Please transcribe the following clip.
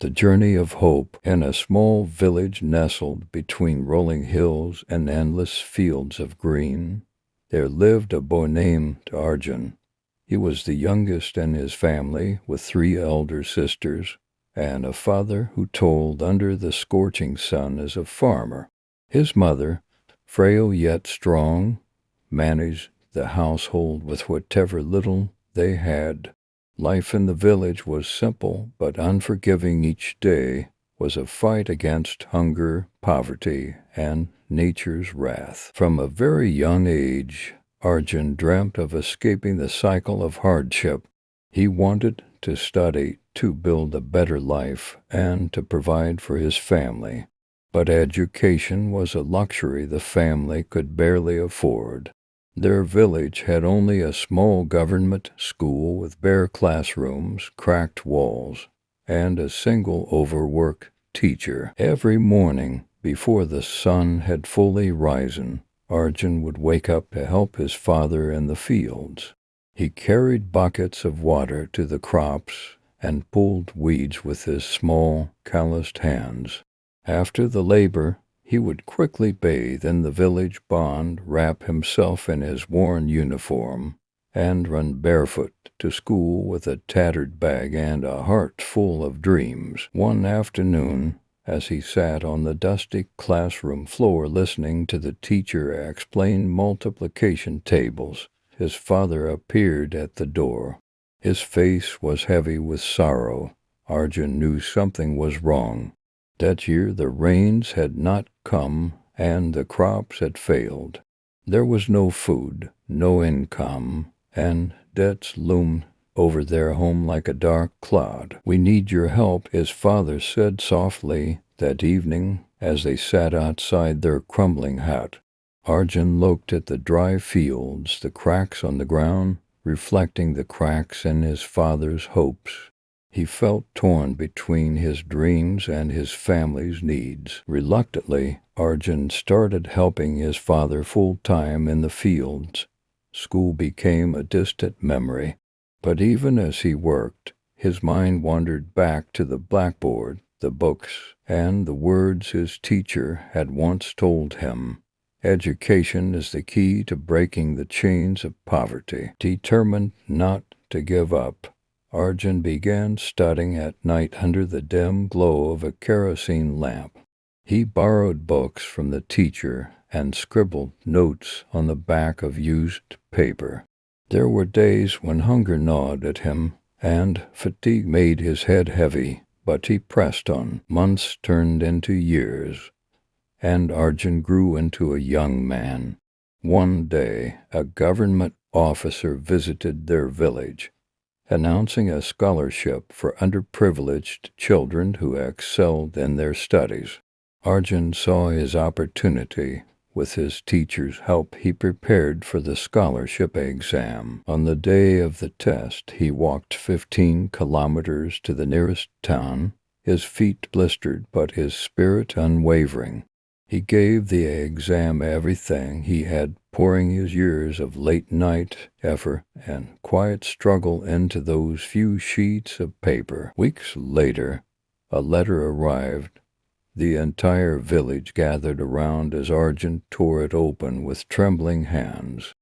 The Journey of Hope. In a small village nestled between rolling hills and endless fields of green, there lived a boy named Arjun. He was the youngest in his family, with 3 elder sisters, and a father who toiled under the scorching sun as a farmer. His mother, frail yet strong, managed the household with whatever little they had. Life in the village was simple but unforgiving. Each day was a fight against hunger, poverty, and nature's wrath. From a very young age, Arjun dreamt of escaping the cycle of hardship. He wanted to study, to build a better life, and to provide for his family. But education was a luxury the family could barely afford. Their village had only a small government school with bare classrooms, cracked walls, and a single overworked teacher. Every morning, before the sun had fully risen, Arjun would wake up to help his father in the fields. He carried buckets of water to the crops and pulled weeds with his small, calloused hands. After the labor, he would quickly bathe in the village pond, wrap himself in his worn uniform, and run barefoot to school with a tattered bag and a heart full of dreams. One afternoon, as he sat on the dusty classroom floor listening to the teacher explain multiplication tables, his father appeared at the door. His face was heavy with sorrow. Arjun knew something was wrong. That year the rains had not come and the crops had failed. There was no food, no income, and debts loomed over their home like a dark cloud. "We need your help," his father said softly that evening as they sat outside their crumbling hut. Arjun looked at the dry fields, the cracks on the ground, reflecting the cracks in his father's hopes. He felt torn between his dreams and his family's needs. Reluctantly, Arjun started helping his father full-time in the fields. School became a distant memory. But even as he worked, his mind wandered back to the blackboard, the books, and the words his teacher had once told him. Education is the key to breaking the chains of poverty. Determined not to give up, Arjun began studying at night under the dim glow of a kerosene lamp. He borrowed books from the teacher and scribbled notes on the back of used paper. There were days when hunger gnawed at him and fatigue made his head heavy, but he pressed on. Months turned into years, and Arjun grew into a young man. One day, a government officer visited their village, announcing a scholarship for underprivileged children who excelled in their studies. Arjun saw his opportunity. With his teacher's help, he prepared for the scholarship exam. On the day of the test, he walked 15 kilometers to the nearest town, his feet blistered but his spirit unwavering. He gave the exam everything he had, pouring his years of late-night effort and quiet struggle into those few sheets of paper. Weeks later, a letter arrived. The entire village gathered around as Arjun tore it open with trembling hands.